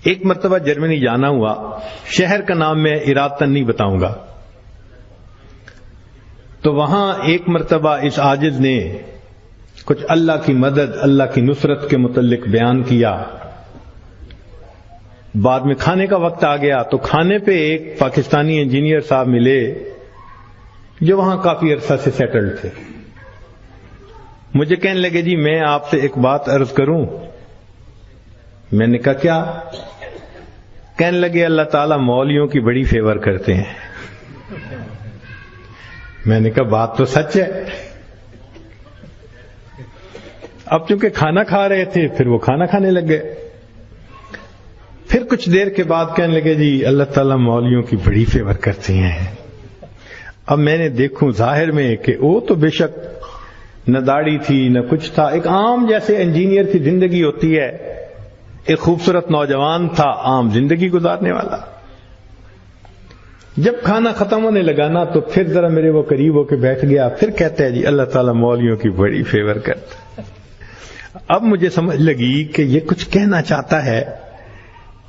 ایک مرتبہ جرمنی جانا ہوا، شہر کا نام میں ارادتاً نہیں بتاؤں گا، تو وہاں ایک مرتبہ اس عاجز نے کچھ اللہ کی مدد، اللہ کی نصرت کے متعلق بیان کیا۔ بعد میں کھانے کا وقت آ گیا تو کھانے پہ ایک پاکستانی انجینئر صاحب ملے جو وہاں کافی عرصہ سے سیٹلڈ تھے۔ مجھے کہنے لگے جی میں آپ سے ایک بات عرض کروں۔ میں نے کہا کیا؟ کہنے لگے اللہ تعالیٰ مولویوں کی بڑی فیور کرتے ہیں۔ میں نے کہا بات تو سچ ہے۔ اب چونکہ کھانا کھا رہے تھے پھر وہ کھانا کھانے لگ گئے۔ پھر کچھ دیر کے بعد کہنے لگے جی اللہ تعالیٰ مولویوں کی بڑی فیور کرتے ہیں۔ اب میں نے دیکھوں ظاہر میں کہ وہ تو بے شک نہ داڑھی تھی نہ کچھ تھا، ایک عام جیسے انجینئر کی زندگی ہوتی ہے، ایک خوبصورت نوجوان تھا عام زندگی گزارنے والا۔ جب کھانا ختم ہونے لگا نا تو پھر ذرا میرے وہ قریب ہو کے بیٹھ گیا، پھر کہتا ہے جی اللہ تعالیٰ مولویوں کی بڑی فیور کرتا۔ اب مجھے سمجھ لگی کہ یہ کچھ کہنا چاہتا ہے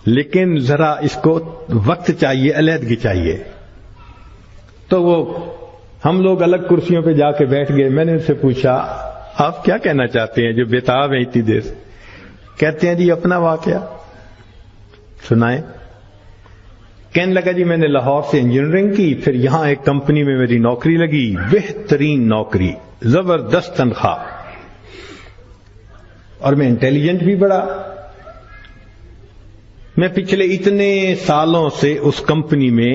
لیکن ذرا اس کو وقت چاہیے، علیحدگی چاہیے۔ تو وہ ہم لوگ الگ کرسیوں پہ جا کے بیٹھ گئے۔ میں نے ان سے پوچھا آپ کیا کہنا چاہتے ہیں جو بےتاب ہیں اتنی دیر سے؟ کہتے ہیں جی اپنا واقعہ سنائیں۔ کہنے لگا جی میں نے لاہور سے انجینئرنگ کی، پھر یہاں ایک کمپنی میں میری نوکری لگی، بہترین نوکری، زبردست تنخواہ، اور میں انٹیلیجنٹ بھی بڑا۔ میں پچھلے اتنے سالوں سے اس کمپنی میں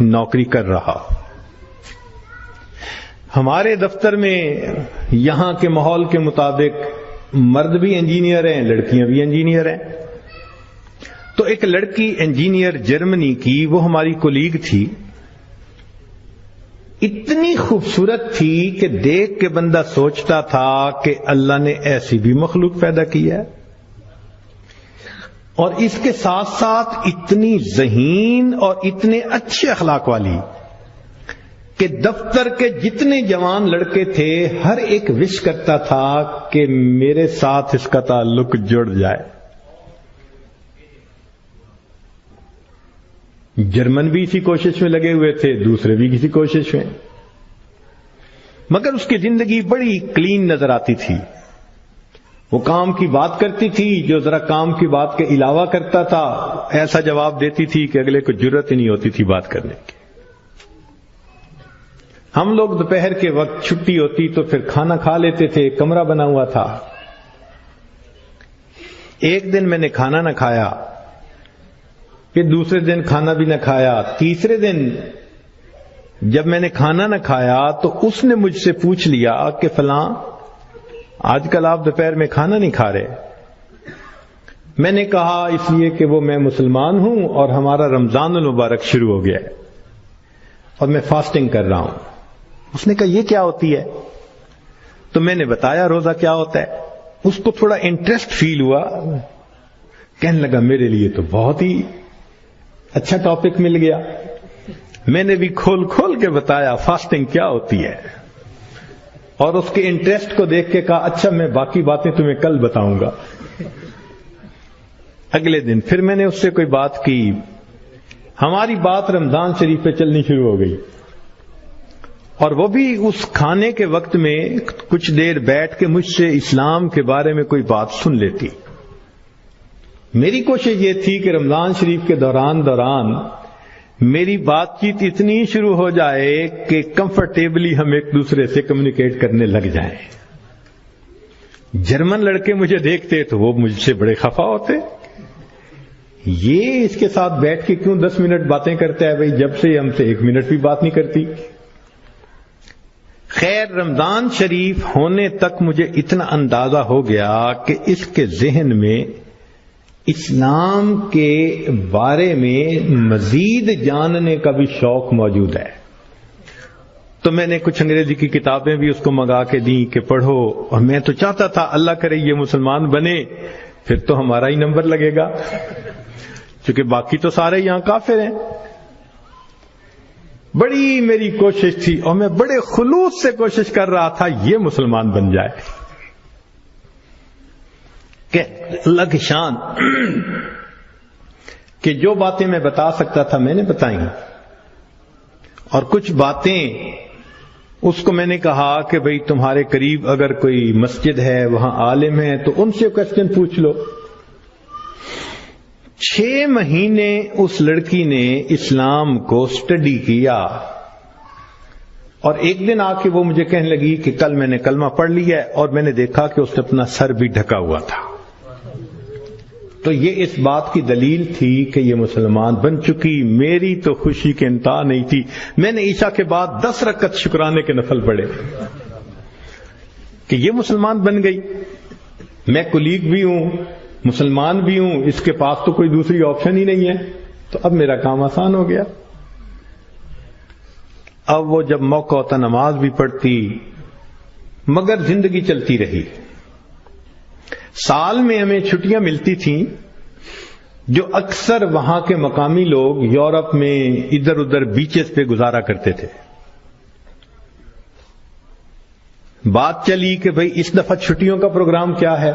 نوکری کر رہا۔ ہمارے دفتر میں یہاں کے ماحول کے مطابق مرد بھی انجینئر ہیں، لڑکیاں بھی انجینئر ہیں۔ تو ایک لڑکی انجینئر جرمنی کی، وہ ہماری کولیگ تھی، اتنی خوبصورت تھی کہ دیکھ کے بندہ سوچتا تھا کہ اللہ نے ایسی بھی مخلوق پیدا کی ہے، اور اس کے ساتھ ساتھ اتنی ذہین اور اتنے اچھے اخلاق والی کہ دفتر کے جتنے جوان لڑکے تھے ہر ایک وش کرتا تھا کہ میرے ساتھ اس کا تعلق جڑ جائے۔ جرمن بھی اسی کوشش میں لگے ہوئے تھے، دوسرے بھی کسی کوشش میں، مگر اس کی زندگی بڑی کلین نظر آتی تھی۔ وہ کام کی بات کرتی تھی، جو ذرا کام کی بات کے علاوہ کرتا تھا ایسا جواب دیتی تھی کہ اگلے کو جرت ہی نہیں ہوتی تھی بات کرنے کی۔ ہم لوگ دوپہر کے وقت چھٹی ہوتی تو پھر کھانا کھا لیتے تھے، کمرہ بنا ہوا تھا۔ ایک دن میں نے کھانا نہ کھایا، پھر دوسرے دن کھانا بھی نہ کھایا، تیسرے دن جب میں نے کھانا نہ کھایا تو اس نے مجھ سے پوچھ لیا کہ فلاں آج کل آپ دوپہر میں کھانا نہیں کھا رہے۔ میں نے کہا اس لیے کہ وہ میں مسلمان ہوں اور ہمارا رمضان المبارک شروع ہو گیا ہے اور میں فاسٹنگ کر رہا ہوں۔ اس نے کہا یہ کیا ہوتی ہے؟ تو میں نے بتایا روزہ کیا ہوتا ہے۔ اس کو تھوڑا انٹرسٹ فیل ہوا، کہنے لگا میرے لیے تو بہت ہی اچھا ٹاپک مل گیا۔ میں نے بھی کھول کھول کے بتایا فاسٹنگ کیا ہوتی ہے، اور اس کے انٹرسٹ کو دیکھ کے کہا اچھا میں باقی باتیں تمہیں کل بتاؤں گا۔ اگلے دن پھر میں نے اس سے کوئی بات کی، ہماری بات رمضان شریف پہ چلنی شروع ہو گئی، اور وہ بھی اس کھانے کے وقت میں کچھ دیر بیٹھ کے مجھ سے اسلام کے بارے میں کوئی بات سن لیتی۔ میری کوشش یہ تھی کہ رمضان شریف کے دوران میری بات چیت اتنی شروع ہو جائے کہ کمفرٹیبلی ہم ایک دوسرے سے کمیونیکیٹ کرنے لگ جائیں۔ جرمن لڑکے مجھے دیکھتے تو وہ مجھ سے بڑے خفا ہوتے، یہ اس کے ساتھ بیٹھ کے کیوں 10 منٹ باتیں کرتا ہے بھائی، جب سے ہم سے 1 منٹ بھی بات نہیں کرتی۔ خیر رمضان شریف ہونے تک مجھے اتنا اندازہ ہو گیا کہ اس کے ذہن میں اسلام کے بارے میں مزید جاننے کا بھی شوق موجود ہے۔ تو میں نے کچھ انگریزی کی کتابیں بھی اس کو منگا کے دیں کہ پڑھو، اور میں تو چاہتا تھا اللہ کرے یہ مسلمان بنے، پھر تو ہمارا ہی نمبر لگے گا، چونکہ باقی تو سارے یہاں کافر ہیں۔ بڑی میری کوشش تھی اور میں بڑے خلوص سے کوشش کر رہا تھا یہ مسلمان بن جائے کہ اللہ کی شان۔ کہ جو باتیں میں بتا سکتا تھا میں نے بتائیں، اور کچھ باتیں اس کو میں نے کہا کہ بھئی تمہارے قریب اگر کوئی مسجد ہے، وہاں عالم ہے، تو ان سے کوسچن پوچھ لو۔ 6 مہینے اس لڑکی نے اسلام کو سٹڈی کیا، اور ایک دن آ کے وہ مجھے کہنے لگی کہ کل میں نے کلمہ پڑھ لیا ہے، اور میں نے دیکھا کہ اس نے اپنا سر بھی ڈھکا ہوا تھا۔ تو یہ اس بات کی دلیل تھی کہ یہ مسلمان بن چکی۔ میری تو خوشی کے انتہا نہیں تھی۔ میں نے عشاء کے بعد 10 رکعت شکرانے کے نفل پڑھے کہ یہ مسلمان بن گئی۔ میں کلیگ بھی ہوں، مسلمان بھی ہوں، اس کے پاس تو کوئی دوسری آپشن ہی نہیں ہے، تو اب میرا کام آسان ہو گیا۔ اب وہ جب موقع ہوتا نماز بھی پڑھتی، مگر زندگی چلتی رہی۔ سال میں ہمیں چھٹیاں ملتی تھیں جو اکثر وہاں کے مقامی لوگ یورپ میں ادھر ادھر بیچز پہ گزارا کرتے تھے۔ بات چلی کہ بھئی اس دفعہ چھٹیوں کا پروگرام کیا ہے؟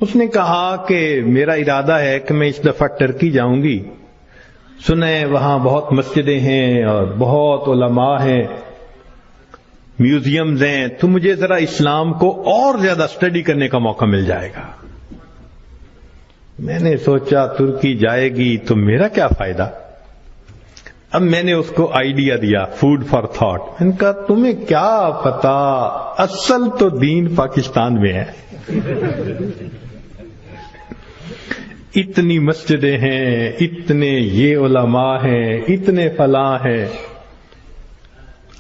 اس نے کہا کہ میرا ارادہ ہے کہ میں اس دفعہ ٹرکی جاؤں گی، سنیں وہاں بہت مسجدیں ہیں اور بہت علماء ہیں، میوزیمز ہیں، تو مجھے ذرا اسلام کو اور زیادہ سٹڈی کرنے کا موقع مل جائے گا۔ میں نے سوچا ترکی جائے گی تو میرا کیا فائدہ؟ اب میں نے اس کو آئیڈیا دیا، فوڈ فار تھاٹ۔ میں نے کہا تمہیں کیا پتا، اصل تو دین پاکستان میں ہے۔ اتنی مسجدیں ہیں، اتنے یہ علماء ہیں، اتنے فلاں ہیں۔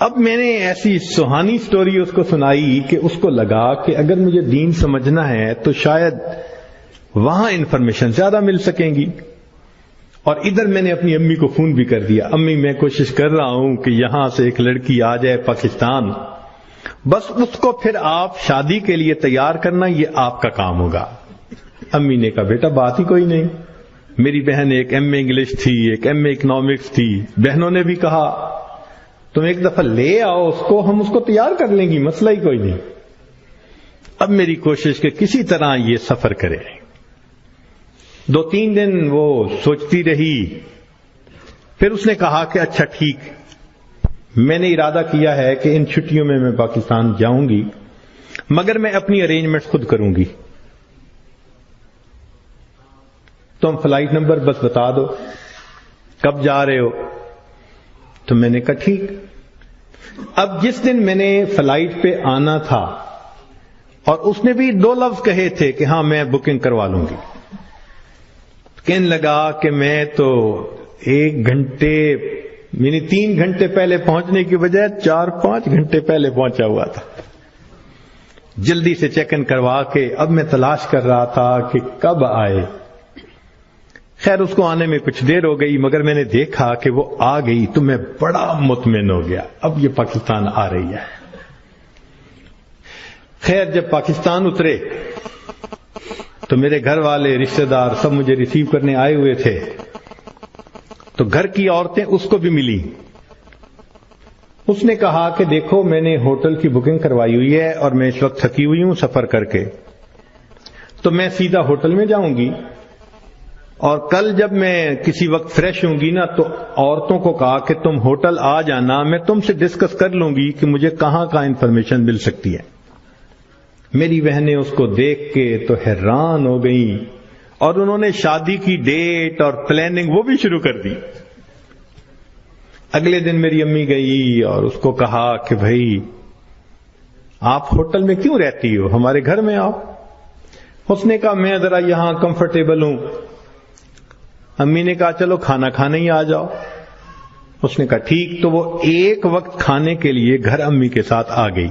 اب میں نے ایسی سہانی سٹوری اس کو سنائی کہ اس کو لگا کہ اگر مجھے دین سمجھنا ہے تو شاید وہاں انفارمیشن زیادہ مل سکیں گی۔ اور ادھر میں نے اپنی امی کو فون بھی کر دیا، امی میں کوشش کر رہا ہوں کہ یہاں سے ایک لڑکی آ جائے پاکستان، بس اس کو پھر آپ شادی کے لیے تیار کرنا، یہ آپ کا کام ہوگا۔ امی نے کہا بیٹا بات ہی کوئی نہیں۔ میری بہن ایک ایم اے انگلش تھی، ایک ایم اے اکنامکس تھی، بہنوں نے بھی کہا تم ایک دفعہ لے آؤ اس کو، ہم اس کو تیار کر لیں گی، مسئلہ ہی کوئی نہیں۔ اب میری کوشش کہ کسی طرح یہ سفر کرے۔ 2-3 دن وہ سوچتی رہی، پھر اس نے کہا کہ اچھا ٹھیک، میں نے ارادہ کیا ہے کہ ان چھٹیوں میں پاکستان جاؤں گی، مگر میں اپنی ارینجمنٹ خود کروں گی، تم فلائٹ نمبر بس بتا دو، کب جا رہے ہو؟ تو میں نے کہا ٹھیک۔ اب جس دن میں نے فلائٹ پہ آنا تھا، اور اس نے بھی 2 لفظ کہے تھے کہ ہاں میں بکنگ کروا لوں گی، کہنے لگا کہ میں تو 1 گھنٹے یعنی 3 گھنٹے پہلے پہنچنے کی بجائے 4-5 گھنٹے پہلے پہنچا ہوا تھا۔ جلدی سے چیک ان کروا کے اب میں تلاش کر رہا تھا کہ کب آئے۔ خیر اس کو آنے میں کچھ دیر ہو گئی، مگر میں نے دیکھا کہ وہ آ گئی تو میں بڑا مطمئن ہو گیا، اب یہ پاکستان آ رہی ہے۔ خیر جب پاکستان اترے تو میرے گھر والے رشتہ دار سب مجھے ریسیو کرنے آئے ہوئے تھے، تو گھر کی عورتیں اس کو بھی ملی۔ اس نے کہا کہ دیکھو میں نے ہوٹل کی بکنگ کروائی ہوئی ہے اور میں اس وقت تھکی ہوئی ہوں سفر کر کے، تو میں سیدھا ہوٹل میں جاؤں گی، اور کل جب میں کسی وقت فریش ہوں گی نا تو عورتوں کو کہا کہ تم ہوٹل آ جانا، میں تم سے ڈسکس کر لوں گی کہ مجھے کہاں کا انفارمیشن مل سکتی ہے۔ میری بہنیں اس کو دیکھ کے تو حیران ہو گئیں، اور انہوں نے شادی کی ڈیٹ اور پلاننگ وہ بھی شروع کر دی۔ اگلے دن میری امی گئی اور اس کو کہا کہ بھائی آپ ہوٹل میں کیوں رہتی ہو، ہمارے گھر میں آؤ۔ اس نے کہا میں ذرا یہاں کمفرٹیبل ہوں۔ امی نے کہا چلو کھانا کھانے ہی آ جاؤ۔ اس نے کہا ٹھیک، تو وہ ایک وقت کھانے کے لیے گھر امی کے ساتھ آ گئی۔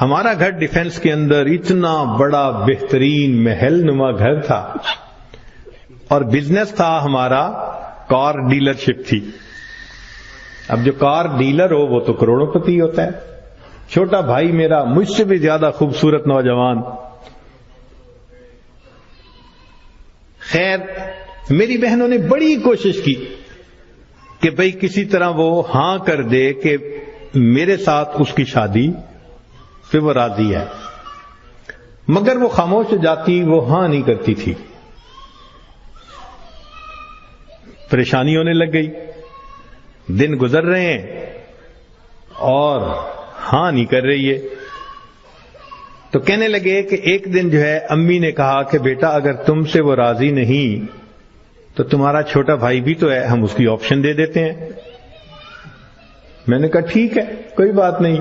ہمارا گھر ڈیفنس کے اندر اتنا بڑا بہترین محل نما گھر تھا، اور بزنس تھا ہمارا کار ڈیلرشپ تھی۔ اب جو کار ڈیلر ہو وہ تو کروڑوں پتی ہوتا ہے۔ چھوٹا بھائی میرا مجھ سے بھی زیادہ خوبصورت نوجوان۔ خیر میری بہنوں نے بڑی کوشش کی کہ بھئی کسی طرح وہ ہاں کر دے کہ میرے ساتھ اس کی شادی پہ وہ راضی ہے، مگر وہ خاموش ہو جاتی، وہ ہاں نہیں کرتی تھی۔ پریشانی ہونے لگ گئی. دن گزر رہے ہیں اور ہاں نہیں کر رہی ہے. تو کہنے لگے کہ ایک دن جو ہے امی نے کہا کہ بیٹا اگر تم سے وہ راضی نہیں تو تمہارا چھوٹا بھائی بھی تو ہے, ہم اس کی آپشن دے دیتے ہیں. میں نے کہا ٹھیک ہے کوئی بات نہیں.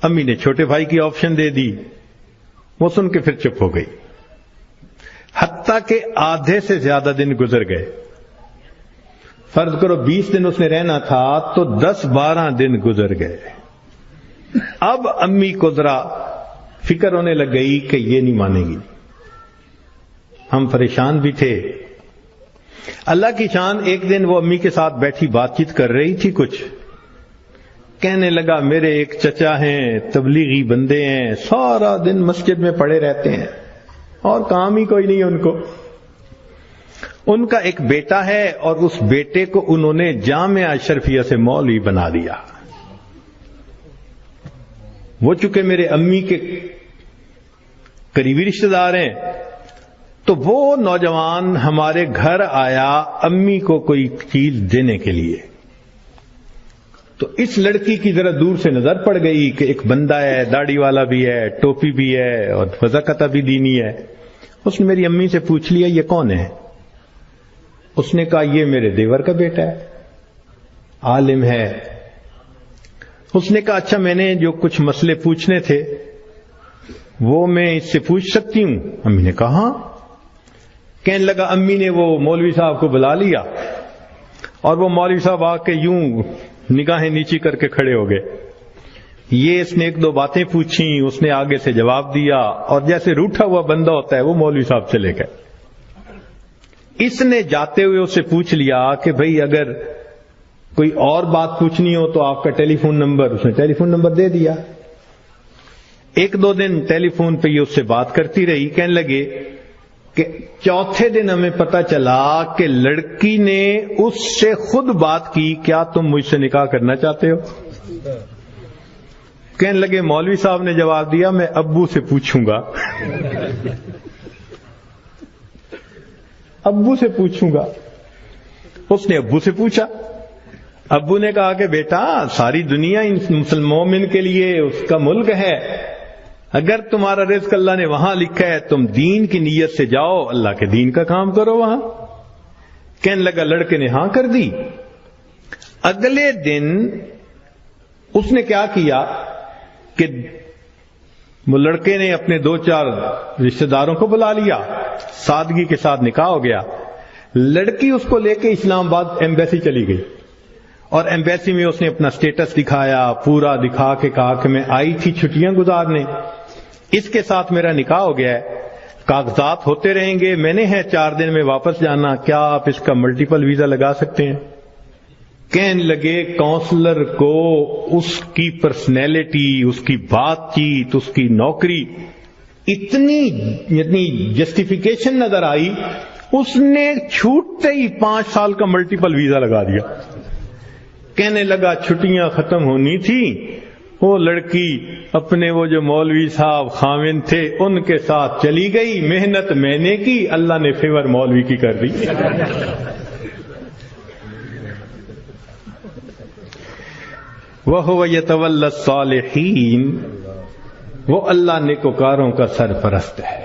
امی نے چھوٹے بھائی کی آپشن دے دی. وہ سن کے پھر چپ ہو گئی. حتیٰ کہ آدھے سے زیادہ دن گزر گئے. فرض کرو 20 دن اس نے رہنا تھا تو 10-12 دن گزر گئے. اب امی کو ذرا فکر ہونے لگ گئی کہ یہ نہیں مانے گی. ہم پریشان بھی تھے. اللہ کی شان ایک دن وہ امی کے ساتھ بیٹھی بات چیت کر رہی تھی. کچھ کہنے لگا میرے ایک چچا ہیں, تبلیغی بندے ہیں, سارا دن مسجد میں پڑے رہتے ہیں اور کام ہی کوئی نہیں ان کو. ان کا ایک بیٹا ہے اور اس بیٹے کو انہوں نے جامعہ اشرفیہ سے مولوی بنا دیا. وہ چونکہ میرے امی کے قریبی رشتہ دار ہیں تو وہ نوجوان ہمارے گھر آیا امی کو کوئی چیز دینے کے لیے. تو اس لڑکی کی ذرا دور سے نظر پڑ گئی کہ ایک بندہ ہے, داڑھی والا بھی ہے, ٹوپی بھی ہے اور وضاقتہ بھی دینی ہے. اس نے میری امی سے پوچھ لیا یہ کون ہے؟ اس نے کہا یہ میرے دیور کا بیٹا ہے, عالم ہے. اس نے کہا اچھا میں نے جو کچھ مسئلے پوچھنے تھے وہ میں اس سے پوچھ سکتی ہوں؟ امی نے کہا ہاں. کہنے لگا امی نے وہ مولوی صاحب کو بلا لیا اور وہ مولوی صاحب آ کے یوں نگاہیں نیچی کر کے کھڑے ہو گئے. یہ اس نے 1-2 باتیں پوچھی, اس نے آگے سے جواب دیا اور جیسے روٹھا ہوا بندہ ہوتا ہے وہ مولوی صاحب چلے گئے. اس نے جاتے ہوئے اس سے پوچھ لیا کہ بھئی اگر کوئی اور بات پوچھنی ہو تو آپ کا ٹیلی فون نمبر. اس نے ٹیلی فون نمبر دے دیا. 1-2 دن ٹیلی فون پہ یہ اس سے بات کرتی رہی. کہنے لگے کہ چوتھے دن ہمیں پتا چلا کہ لڑکی نے اس سے خود بات کی, کیا تم مجھ سے نکاح کرنا چاہتے ہو؟ کہنے لگے مولوی صاحب نے جواب دیا میں ابو سے پوچھوں گا. ابو سے پوچھوں گا. اس نے ابو سے پوچھا. ابو نے کہا کہ بیٹا ساری دنیا ان مسلمانوں کے لیے اس کا ملک ہے, اگر تمہارا رزق اللہ نے وہاں لکھا ہے تم دین کی نیت سے جاؤ, اللہ کے دین کا کام کرو وہاں. کہنے لگا لڑکے نے ہاں کر دی. اگلے دن اس نے کیا کیا کہ وہ لڑکے نے اپنے 2-4 رشتہ داروں کو بلا لیا, سادگی کے ساتھ نکاح ہو گیا. لڑکی اس کو لے کے اسلام آباد ایمبیسی چلی گئی اور ایمبیسی میں اس نے اپنا سٹیٹس دکھایا, پورا دکھا کے کہا کہ میں آئی تھی چھٹیاں گزارنے, اس کے ساتھ میرا نکاح ہو گیا ہے, کاغذات ہوتے رہیں گے, میں نے ہے 4 دن میں واپس جانا, کیا آپ اس کا ملٹیپل ویزا لگا سکتے ہیں؟ کہنے لگے کونسلر کو اس کی پرسنالٹی, اس کی بات چیت, اس کی نوکری اتنی جسٹیفیکیشن نظر آئی, اس نے چھوٹتے ہی 5 سال کا ملٹیپل ویزا لگا دیا. کہنے لگا چھٹیاں ختم ہونی تھی, وہ لڑکی اپنے وہ جو مولوی صاحب خاوند تھے ان کے ساتھ چلی گئی. محنت میں نے کی, اللہ نے فیور مولوی کی کر دی. وَهُوَ يَتَوَلَّى الصَّالِحِينَ, وہ اللہ نیکوکاروں کا سرپرست ہے.